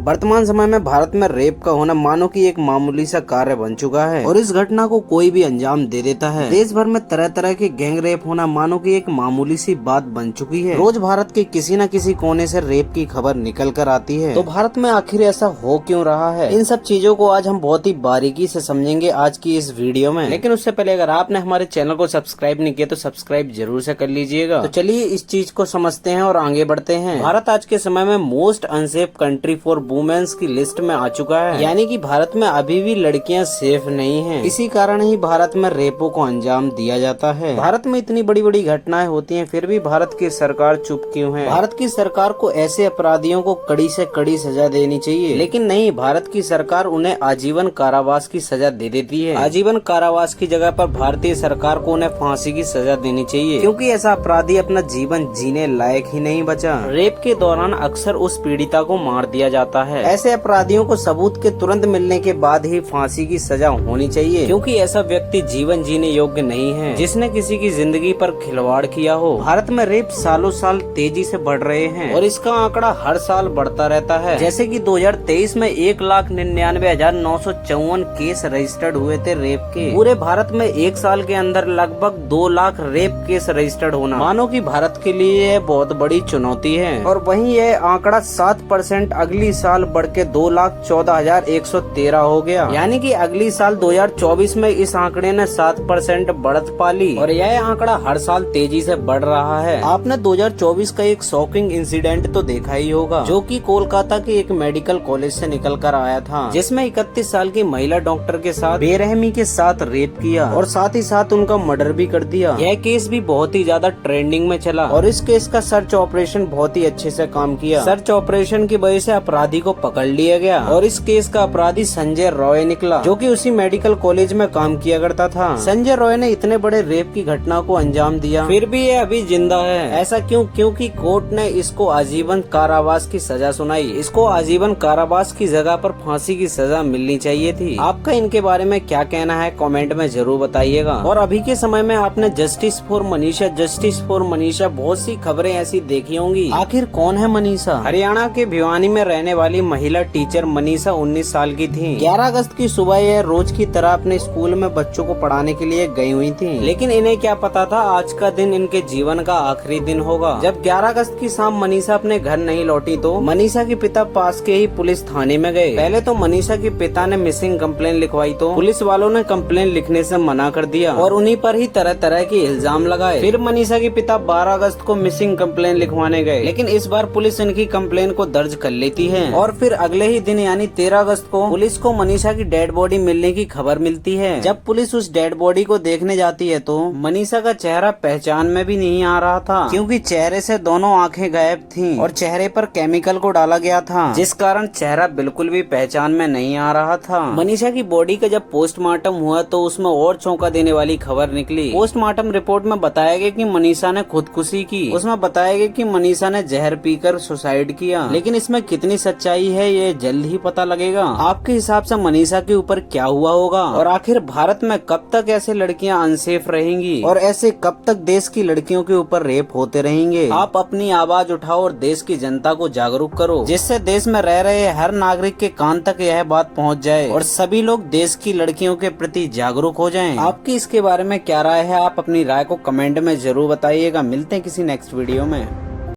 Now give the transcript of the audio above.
वर्तमान समय में भारत में रेप का होना मानो कि एक मामूली सा कार्य बन चुका है और इस घटना को कोई भी अंजाम दे देता है। देश भर में तरह तरह के गैंग रेप होना मानो कि एक मामूली सी बात बन चुकी है। रोज भारत के किसी न किसी कोने से रेप की खबर निकल कर आती है। तो भारत में आखिर ऐसा हो क्यों रहा है, इन सब चीजों को आज हम बहुत ही बारीकी से समझेंगे आज की इस वीडियो में। लेकिन उससे पहले अगर आपने हमारे चैनल को सब्सक्राइब नहीं किया तो सब्सक्राइब जरूर से कर लीजिएगा। तो चलिए इस चीज को समझते हैं और आगे बढ़ते हैं। भारत आज के समय में most unsafe country for womens की लिस्ट में आ चुका है, यानी कि भारत में अभी भी लड़कियां सेफ नहीं हैं। इसी कारण ही भारत में रेपों को अंजाम दिया जाता है। भारत में इतनी बड़ी बड़ी घटनाएं होती हैं, फिर भी भारत की सरकार चुप क्यों है? भारत की सरकार को ऐसे अपराधियों को कड़ी से कड़ी सजा देनी चाहिए, लेकिन नहीं, भारत की सरकार उन्हें आजीवन कारावास की सजा दे देती है। आजीवन कारावास की जगह पर भारतीय सरकार को उन्हें फांसी की सजा देनी चाहिए, क्योंकि ऐसा अपराधी अपना जीवन जीने लायक ही नहीं बचा। रेप के दौरान अक्सर उस पीड़िता को मार दिया जाता है। ऐसे अपराधियों को सबूत के तुरंत मिलने के बाद ही फांसी की सजा होनी चाहिए, क्योंकि ऐसा व्यक्ति जीवन जीने योग्य नहीं है जिसने किसी की जिंदगी पर खिलवाड़ किया हो। भारत में रेप सालों साल तेजी से बढ़ रहे हैं और इसका आंकड़ा हर साल बढ़ता रहता है। जैसे कि 2023 में 1,99,954 केस रजिस्टर्ड हुए थे रेप के। पूरे भारत में एक साल के अंदर लगभग 2 लाख रेप केस रजिस्टर्ड होना मानो कि भारत के लिए बहुत बड़ी चुनौती है। और वहीं यह आंकड़ा 7% अगली साल बढ़ के 2,14,113 हो गया, यानी कि अगली साल 2024 में इस आंकड़े ने 7% बढ़त पाली और यह आंकड़ा हर साल तेजी से बढ़ रहा है। आपने 2024 का एक शॉकिंग इंसिडेंट तो देखा ही होगा, जो कि कोलकाता के एक मेडिकल कॉलेज से निकल कर आया था, जिसमें 31 साल की महिला डॉक्टर के साथ बेरहमी के साथ रेप किया और साथ ही साथ उनका मर्डर भी कर दिया। यह केस भी बहुत ही ज्यादा ट्रेंडिंग में चला और इस केस का सर्च ऑपरेशन बहुत ही अच्छे से काम किया। सर्च ऑपरेशन की वजह से अपराधी को पकड़ लिया गया और इस केस का अपराधी संजय रॉय निकला, जो कि उसी मेडिकल कॉलेज में काम किया करता था। संजय रॉय ने इतने बड़े रेप की घटना को अंजाम दिया, फिर भी ये अभी जिंदा है। ऐसा क्यों? क्योंकि कोर्ट ने इसको आजीवन कारावास की सजा सुनाई। इसको आजीवन कारावास की जगह पर फांसी की सजा मिलनी चाहिए थी। आपका इनके बारे में क्या कहना है कमेंट में जरूर बताइएगा। और अभी के समय में आपने जस्टिस फॉर मनीषा बहुत सी खबरें ऐसी देखी होंगी। आखिर कौन है मनीषा? हरियाणा के भिवानी में रहने वाली महिला टीचर मनीषा 19 साल की थी। 11 अगस्त की सुबह यह रोज की तरह अपने स्कूल में बच्चों को पढ़ाने के लिए गई हुई थी, लेकिन इन्हें क्या पता था आज का दिन इनके जीवन का आखिरी दिन होगा। जब 11 अगस्त की शाम मनीषा अपने घर नहीं लौटी तो मनीषा के पिता पास के ही पुलिस थाने में गए। पहले तो मनीषा के पिता ने मिसिंग कंप्लेन लिखवाई तो पुलिस वालों ने कंप्लेन लिखने से मना कर दिया और उन्हीं पर ही तरह तरह के इल्जाम लगाए। फिर मनीषा के पिता 12 अगस्त को मिसिंग कंप्लेन लिखवाने गए, लेकिन इस बार पुलिस इनकी कंप्लेन को दर्ज कर लेती है और फिर अगले ही दिन यानी 13 अगस्त को पुलिस को मनीषा की डेड बॉडी मिलने की खबर मिलती है। जब पुलिस उस डेड बॉडी को देखने जाती है तो मनीषा का चेहरा पहचान में भी नहीं आ रहा था, क्योंकि चेहरे से दोनों आंखें गायब थीं और चेहरे पर केमिकल को डाला गया था, जिस कारण चेहरा बिल्कुल भी पहचान में नहीं आ रहा था। मनीषा की बॉडी का जब पोस्टमार्टम हुआ तो उसमें और चौंका देने वाली खबर निकली। पोस्टमार्टम रिपोर्ट में बताया गया कि मनीषा ने खुदकुशी की। उसमें बताया गया कि मनीषा ने जहर पीकर सुसाइड किया, लेकिन इसमें कितनी सच्चाई है ये जल्द ही पता लगेगा। आपके हिसाब से मनीषा के ऊपर क्या हुआ होगा और आखिर भारत में कब तक ऐसे लड़कियां अनसेफ रहेंगी और ऐसे कब तक देश की लड़कियों के ऊपर रेप होते रहेंगे? आप अपनी आवाज उठाओ और देश की जनता को जागरूक करो, जिससे देश में रह रहे हर नागरिक के कान तक यह बात पहुंच जाए और सभी लोग देश की लड़कियों के प्रति जागरूक हो जाएं। आपकी इसके बारे में क्या राय है? आप अपनी राय को कमेंट में जरूर बताइएगा। मिलते हैं किसी नेक्स्ट वीडियो में।